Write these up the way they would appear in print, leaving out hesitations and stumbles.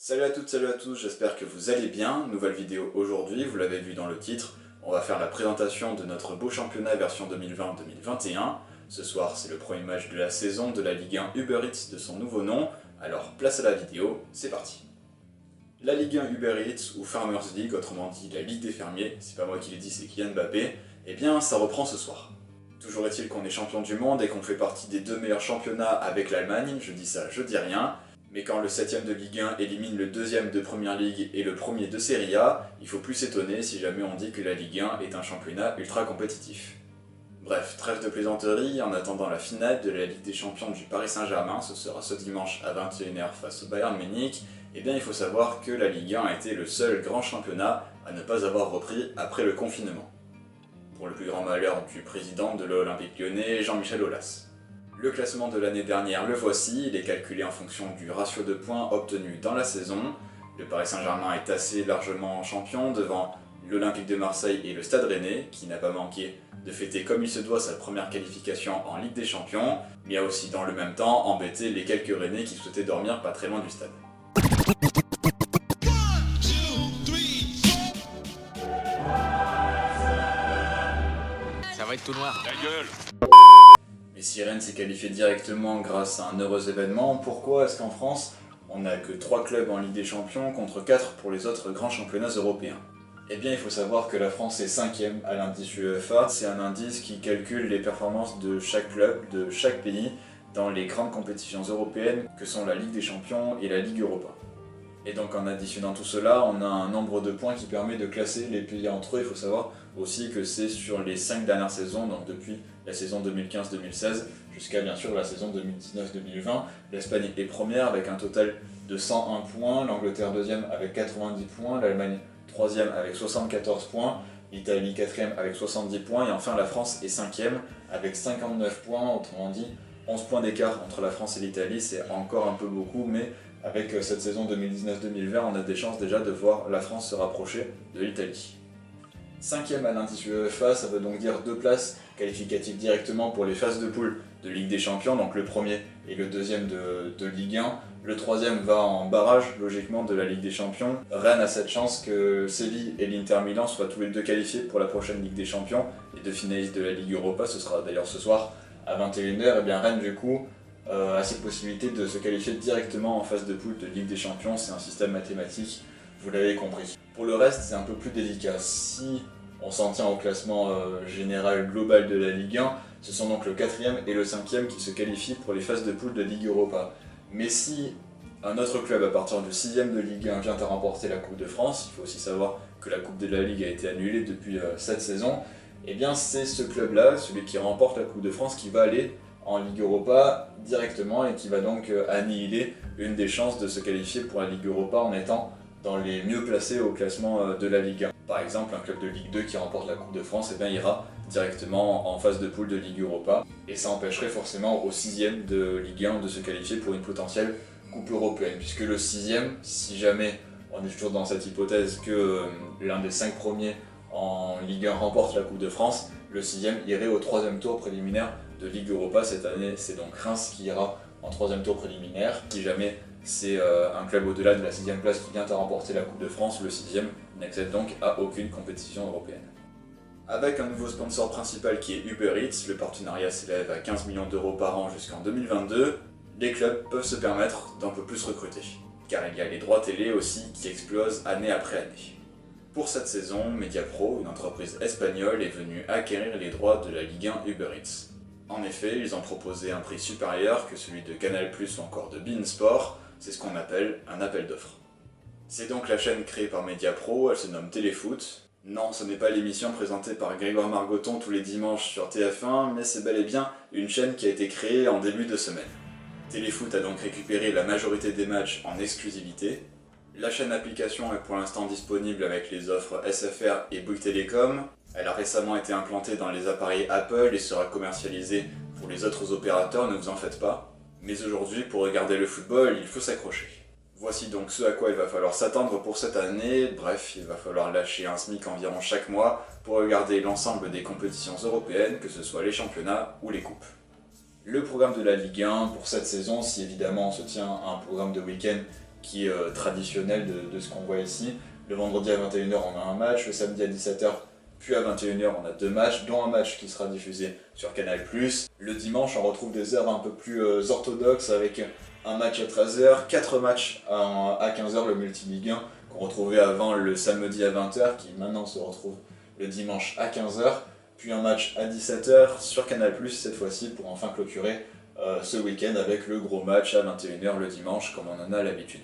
Salut à toutes, salut à tous, j'espère que vous allez bien. Nouvelle vidéo aujourd'hui, vous l'avez vu dans le titre, on va faire la présentation de notre beau championnat version 2020-2021. Ce soir, c'est le premier match de la saison de la Ligue 1 Uber Eats de son nouveau nom, alors place à la vidéo, c'est parti. La Ligue 1 Uber Eats ou Farmers League, autrement dit la Ligue des fermiers, c'est pas moi qui l'ai dit, c'est Kylian Mbappé, eh bien ça reprend ce soir. Toujours est-il qu'on est champion du monde et qu'on fait partie des deux meilleurs championnats avec l'Allemagne, je dis ça, je dis rien. Mais quand le 7ème de Ligue 1 élimine le 2ème de Première Ligue et le 1er de Serie A, il faut plus s'étonner si jamais on dit que la Ligue 1 est un championnat ultra compétitif. Bref, trêve de plaisanterie, en attendant la finale de la Ligue des Champions du Paris Saint-Germain, ce sera ce dimanche à 21h face au Bayern Munich, eh bien il faut savoir que la Ligue 1 a été le seul grand championnat à ne pas avoir repris après le confinement. Pour le plus grand malheur du président de l'Olympique Lyonnais, Jean-Michel Aulas. Le classement de l'année dernière, le voici, il est calculé en fonction du ratio de points obtenus dans la saison. Le Paris Saint-Germain est assez largement champion devant l'Olympique de Marseille et le Stade Rennais, qui n'a pas manqué de fêter comme il se doit sa première qualification en Ligue des Champions, mais a aussi dans le même temps embêté les quelques Rennais qui souhaitaient dormir pas très loin du stade. Ça va être tout noir. Ta gueule! Et si Rennes s'est qualifié directement grâce à un heureux événement, pourquoi est-ce qu'en France, on n'a que 3 clubs en Ligue des Champions contre 4 pour les autres grands championnats européens? Eh bien, il faut savoir que la France est 5ème à l'indice UEFA. C'est un indice qui calcule les performances de chaque club, de chaque pays, dans les grandes compétitions européennes que sont la Ligue des Champions et la Ligue Europa. Et donc en additionnant tout cela, on a un nombre de points qui permet de classer les pays entre eux. Il faut savoir aussi que c'est sur les 5 dernières saisons, donc depuis la saison 2015-2016 jusqu'à bien sûr la saison 2019-2020. L'Espagne est première avec un total de 101 points, l'Angleterre deuxième avec 90 points, l'Allemagne troisième avec 74 points, l'Italie quatrième avec 70 points et enfin la France est cinquième avec 59 points, autrement dit 11 points d'écart entre la France et l'Italie, c'est encore un peu beaucoup, mais avec cette saison 2019-2020, on a des chances déjà de voir la France se rapprocher de l'Italie. 5ème à l'indice UEFA, ça veut donc dire 2 places qualificatives directement pour les phases de poule de Ligue des Champions, donc le premier et le deuxième de Ligue 1. Le troisième va en barrage, logiquement, de la Ligue des Champions. Rennes a cette chance que Séville et l'Inter Milan soient tous les deux qualifiés pour la prochaine Ligue des Champions, et deux finalistes de la Ligue Europa, ce sera d'ailleurs ce soir à 21h, et bien Rennes du coup a cette possibilité de se qualifier directement en phase de poule de Ligue des Champions, c'est un système mathématique, vous l'avez compris. Pour le reste, c'est un peu plus délicat. Si on s'en tient au classement général global de la Ligue 1, ce sont donc le 4ème et le 5ème qui se qualifient pour les phases de poule de Ligue Europa. Mais si un autre club à partir du 6ème de Ligue 1 vient à remporter la Coupe de France, il faut aussi savoir que la Coupe de la Ligue a été annulée depuis cette saison, et bien c'est ce club-là, celui qui remporte la Coupe de France, qui va aller en Ligue Europa directement et qui va donc annihiler une des chances de se qualifier pour la Ligue Europa en étant dans les mieux placés au classement de la Ligue 1. Par exemple, un club de Ligue 2 qui remporte la Coupe de France, eh bien, ira directement en phase de poule de Ligue Europa, et ça empêcherait forcément au 6ème de Ligue 1 de se qualifier pour une potentielle Coupe européenne, puisque le 6ème, si jamais on est toujours dans cette hypothèse que l'un des 5 premiers en Ligue 1 remporte la Coupe de France, le 6ème irait au 3ème tour préliminaire de Ligue Europa. Cette année, c'est donc Reims qui ira en 3ème tour préliminaire. Si jamais c'est un club au-delà de la 6ème place qui vient à remporter la Coupe de France, le 6ème n'accède donc à aucune compétition européenne. Avec un nouveau sponsor principal qui est Uber Eats, le partenariat s'élève à 15 millions d'euros par an jusqu'en 2022, les clubs peuvent se permettre d'un peu plus recruter. Car il y a les droits télé aussi qui explosent année après année. Pour cette saison, Mediapro, une entreprise espagnole, est venue acquérir les droits de la Ligue 1 Uber Eats. En effet, ils ont proposé un prix supérieur que celui de Canal+ ou encore de beIN Sport, c'est ce qu'on appelle un appel d'offres. C'est donc la chaîne créée par Mediapro, elle se nomme Téléfoot. Non, ce n'est pas l'émission présentée par Grégoire Margoton tous les dimanches sur TF1, mais c'est bel et bien une chaîne qui a été créée en début de semaine. Téléfoot a donc récupéré la majorité des matchs en exclusivité. La chaîne application est pour l'instant disponible avec les offres SFR et Bouygues Telecom. Elle a récemment été implantée dans les appareils Apple et sera commercialisée pour les autres opérateurs, ne vous en faites pas. Mais aujourd'hui, pour regarder le football, il faut s'accrocher. Voici donc ce à quoi il va falloir s'attendre pour cette année. Bref, il va falloir lâcher un SMIC environ chaque mois pour regarder l'ensemble des compétitions européennes, que ce soit les championnats ou les coupes. Le programme de la Ligue 1 pour cette saison, si évidemment on se tient à un programme de week-end qui est traditionnel de ce qu'on voit ici. Le vendredi à 21h on a un match, le samedi à 17h puis à 21h on a 2 matchs, dont un match qui sera diffusé sur Canal+. Le dimanche on retrouve des heures un peu plus orthodoxes avec un match à 13h, 4 matchs à 15h, le multi-Ligue 1 qu'on retrouvait avant le samedi à 20h, qui maintenant se retrouve le dimanche à 15h, puis un match à 17h sur Canal+, cette fois-ci, pour enfin clôturer ce week-end avec le gros match à 21h le dimanche, comme on en a l'habitude.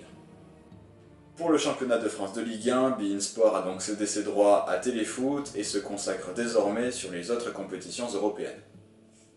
Pour le championnat de France de Ligue 1, beIN Sport a donc cédé ses droits à Téléfoot et se consacre désormais sur les autres compétitions européennes.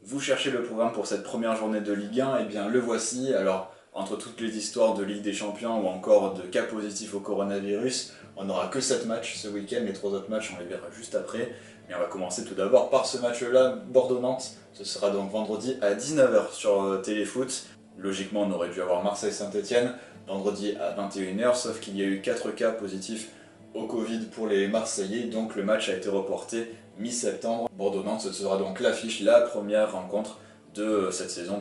Vous cherchez le programme pour cette première journée de Ligue 1, et bien le voici. Alors, entre toutes les histoires de Ligue des Champions ou encore de cas positifs au coronavirus, on n'aura que 7 matchs ce week-end, les 3 autres matchs on les verra juste après. Mais on va commencer tout d'abord par ce match-là, Bordeaux-Nantes. Ce sera donc vendredi à 19h sur Téléfoot. Logiquement on aurait dû avoir Marseille-Saint-Etienne vendredi à 21h, sauf qu'il y a eu 4 cas positifs au Covid pour les Marseillais, donc le match a été reporté mi-septembre. Bordeaux-Nantes, ce sera donc l'affiche, la première rencontre de cette saison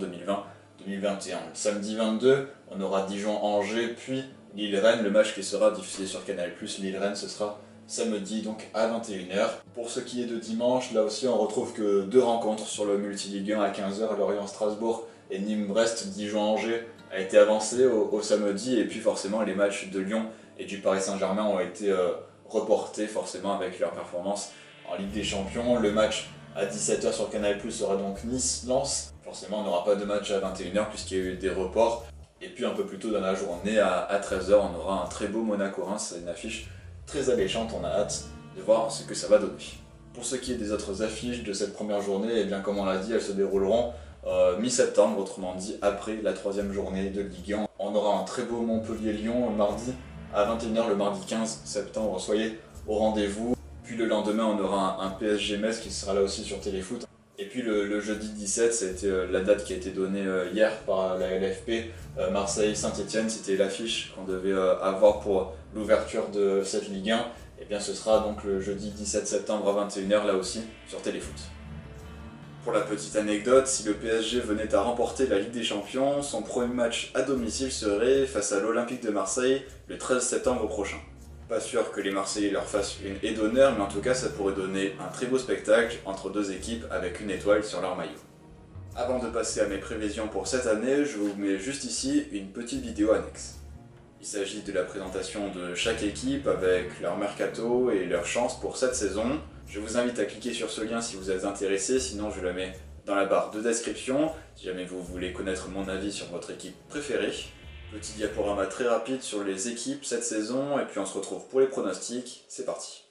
2020-2021. Samedi 22, on aura Dijon-Angers, puis Lille-Rennes, le match qui sera diffusé sur Canal+. Lille-Rennes, ce sera samedi donc à 21h. Pour ce qui est de dimanche, là aussi on retrouve que 2 rencontres sur le multi-Ligue 1 à 15h, Lorient-Strasbourg et Nîmes-Brest. Dijon-Angers a été avancé au samedi, et puis forcément les matchs de Lyon et du Paris Saint-Germain ont été reportés forcément avec leur performance en Ligue des Champions. Le match à 17h sur Canal+ sera donc Nice-Lens. Forcément on n'aura pas de match à 21h puisqu'il y a eu des reports. Et puis un peu plus tôt dans la journée, à 13h, on aura un très beau Monaco-Reims. C'est une affiche très alléchante, on a hâte de voir ce que ça va donner. Pour ce qui est des autres affiches de cette première journée, et bien comme on l'a dit, elles se dérouleront mi-septembre, autrement dit après la 3e journée de Ligue 1. On aura un très beau Montpellier-Lyon mardi à 21h, le mardi 15 septembre, soyez au rendez-vous. Puis le lendemain on aura un PSG-Metz qui sera là aussi sur Téléfoot. Et puis le jeudi 17, ça a été la date qui a été donnée hier par la LFP, Marseille-Saint-Etienne, c'était l'affiche qu'on devait avoir pour l'ouverture de cette Ligue 1. Et bien ce sera donc le jeudi 17 septembre à 21h là aussi sur Téléfoot. Pour la petite anecdote, si le PSG venait à remporter la Ligue des Champions, son premier match à domicile serait face à l'Olympique de Marseille le 13 septembre prochain. Pas sûr que les Marseillais leur fassent une haie d'honneur, mais en tout cas ça pourrait donner un très beau spectacle entre 2 équipes avec une étoile sur leur maillot. Avant de passer à mes prévisions pour cette année, je vous mets juste ici une petite vidéo annexe. Il s'agit de la présentation de chaque équipe avec leur mercato et leurs chances pour cette saison. Je vous invite à cliquer sur ce lien si vous êtes intéressé, sinon je le mets dans la barre de description, si jamais vous voulez connaître mon avis sur votre équipe préférée. Petit diaporama très rapide sur les équipes cette saison, et puis on se retrouve pour les pronostics, c'est parti.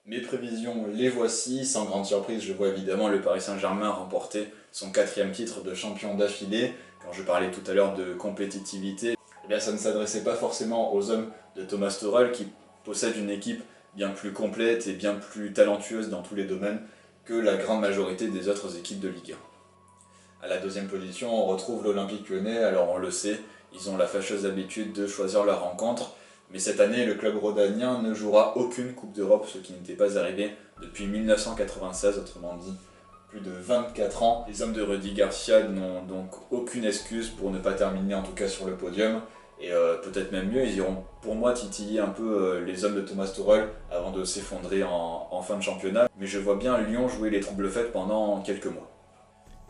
Mes prévisions, les voici, sans grande surprise, je vois évidemment le Paris Saint-Germain remporter son 4e titre de champion d'affilée. Quand je parlais tout à l'heure de compétitivité, eh bien ça ne s'adressait pas forcément aux hommes de Thomas Tuchel qui possède une équipe bien plus complète et bien plus talentueuse dans tous les domaines que la grande majorité des autres équipes de Ligue 1. À la deuxième position, on retrouve l'Olympique Lyonnais. Alors on le sait, ils ont la fâcheuse habitude de choisir leur rencontre, mais cette année, le club rhodanien ne jouera aucune Coupe d'Europe, ce qui n'était pas arrivé depuis 1996, autrement dit plus de 24 ans. Les hommes de Rudy Garcia n'ont donc aucune excuse pour ne pas terminer en tout cas sur le podium, et peut-être même mieux, ils iront pour moi titiller un peu les hommes de Thomas Tuchel avant de s'effondrer en fin de championnat, mais je vois bien Lyon jouer les troubles fêtes pendant quelques mois.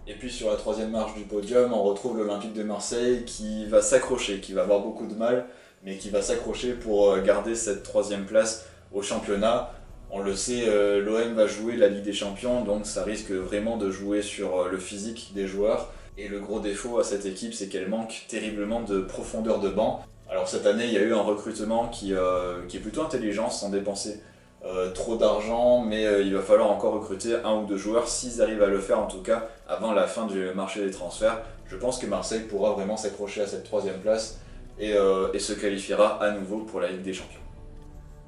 Et puis sur la troisième marche du podium, on retrouve l'Olympique de Marseille qui va s'accrocher, qui va avoir beaucoup de mal, mais qui va s'accrocher pour garder cette troisième place au championnat. On le sait, l'OM va jouer la Ligue des Champions, donc ça risque vraiment de jouer sur le physique des joueurs. Et le gros défaut à cette équipe, c'est qu'elle manque terriblement de profondeur de banc. Alors cette année, il y a eu un recrutement qui est plutôt intelligent, sans dépenser trop d'argent, mais il va falloir encore recruter un ou deux joueurs, s'ils arrivent à le faire en tout cas, avant la fin du marché des transferts. Je pense que Marseille pourra vraiment s'accrocher à cette troisième place et se qualifiera à nouveau pour la Ligue des Champions.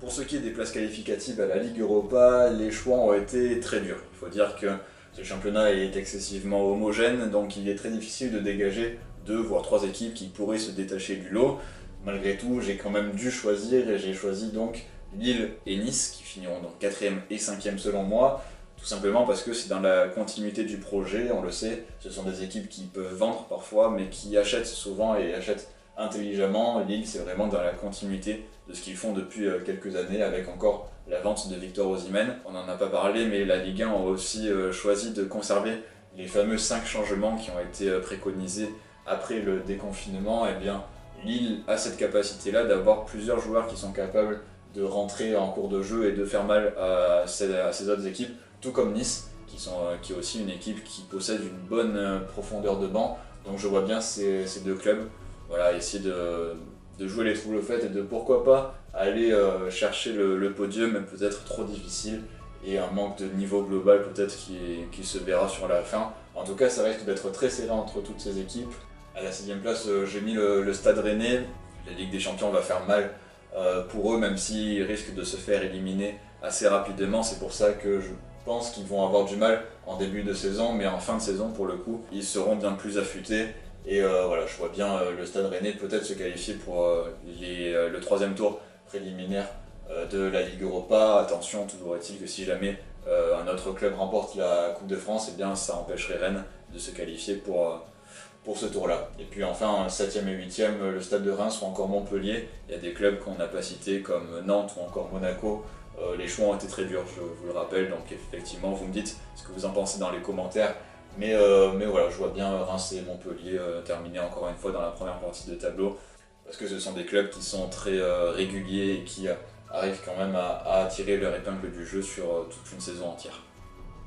Pour ce qui est des places qualificatives à la Ligue Europa, les choix ont été très durs. Il faut dire que ce championnat est excessivement homogène, donc il est très difficile de dégager 2 voire 3 équipes qui pourraient se détacher du lot. Malgré tout, j'ai quand même dû choisir, et j'ai choisi donc Lille et Nice, qui finiront donc 4e et 5e selon moi, tout simplement parce que c'est dans la continuité du projet, on le sait, ce sont des équipes qui peuvent vendre parfois, mais qui achètent souvent et achètent intelligemment. Lille, c'est vraiment dans la continuité de ce qu'ils font depuis quelques années, avec encore la vente de Victor Osimhen. On n'en a pas parlé, mais la Ligue 1 a aussi choisi de conserver les fameux 5 changements qui ont été préconisés après le déconfinement. Et bien, Lille a cette capacité-là d'avoir plusieurs joueurs qui sont capables de rentrer en cours de jeu et de faire mal à ces autres équipes, tout comme Nice, qui est aussi une équipe qui possède une bonne profondeur de banc. Donc je vois bien ces 2 clubs essayer de jouer les troubles faites et de pourquoi pas aller chercher le podium, mais peut-être trop difficile, et un manque de niveau global peut-être qui se verra sur la fin. En tout cas, ça risque d'être très serré entre toutes ces équipes. À la 6e place, j'ai mis le Stade Rennais. La Ligue des Champions va faire mal pour eux, même s'ils risquent de se faire éliminer assez rapidement. C'est pour ça que je pense qu'ils vont avoir du mal en début de saison, mais en fin de saison, pour le coup, ils seront bien plus affûtés. Et je vois bien le Stade Rennais peut-être se qualifier pour le 3e tour préliminaire de la Ligue Europa. Attention, toujours est-il que si jamais un autre club remporte la Coupe de France, eh bien ça empêcherait Rennes de se qualifier pour ce tour-là. Et puis enfin, 7e et 8e, le Stade de Reims ou encore Montpellier. Il y a des clubs qu'on n'a pas cités comme Nantes ou encore Monaco. Les choix ont été très durs, je vous le rappelle, donc effectivement vous me dites ce que vous en pensez dans les commentaires. Mais voilà, je vois bien Reims et Montpellier terminer encore une fois dans la première partie de tableau, parce que ce sont des clubs qui sont très réguliers et qui arrivent quand même à attirer leur épingle du jeu sur toute une saison entière.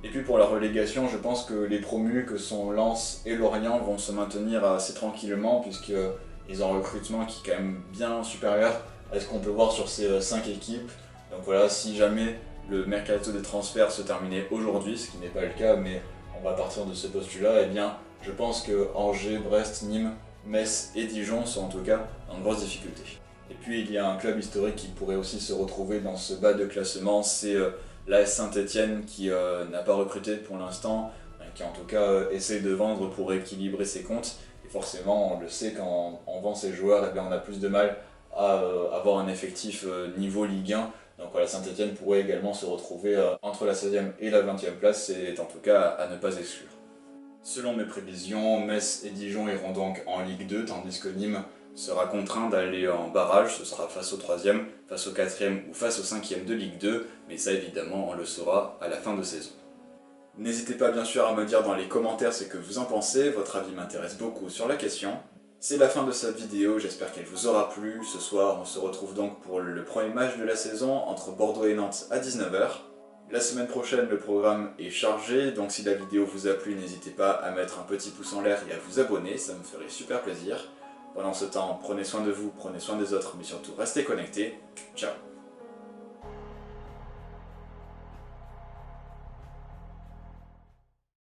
Et puis pour la relégation, je pense que les promus que sont Lens et Lorient vont se maintenir assez tranquillement, puisqu'ils ont un recrutement qui est quand même bien supérieur à ce qu'on peut voir sur ces 5 équipes. Donc voilà, si jamais le mercato des transferts se terminait aujourd'hui, ce qui n'est pas le cas, mais on va partir de ce postulat, eh bien je pense que Angers, Brest, Nîmes, Metz et Dijon sont en tout cas en grosse difficulté. Et puis il y a un club historique qui pourrait aussi se retrouver dans ce bas de classement, c'est l'AS Saint-Etienne qui n'a pas recruté pour l'instant, qui en tout cas essaie de vendre pour équilibrer ses comptes. Et forcément, on le sait, quand on vend ses joueurs, eh bien, on a plus de mal à avoir un effectif niveau Ligue 1. Donc voilà, Saint-Etienne pourrait également se retrouver entre la 16e et la 20e place, c'est en tout cas à ne pas exclure. Selon mes prévisions, Metz et Dijon iront donc en Ligue 2, tandis que Nîmes sera contraint d'aller en barrage, ce sera face au 3e, face au 4e ou face au 5e de Ligue 2, mais ça évidemment on le saura à la fin de saison. N'hésitez pas bien sûr à me dire dans les commentaires ce que vous en pensez, votre avis m'intéresse beaucoup sur la question. C'est la fin de cette vidéo, j'espère qu'elle vous aura plu. Ce soir, on se retrouve donc pour le premier match de la saison entre Bordeaux et Nantes à 19 h. La semaine prochaine, le programme est chargé, donc si la vidéo vous a plu, n'hésitez pas à mettre un petit pouce en l'air et à vous abonner, ça me ferait super plaisir. Pendant ce temps, prenez soin de vous, prenez soin des autres, mais surtout restez connectés. Ciao!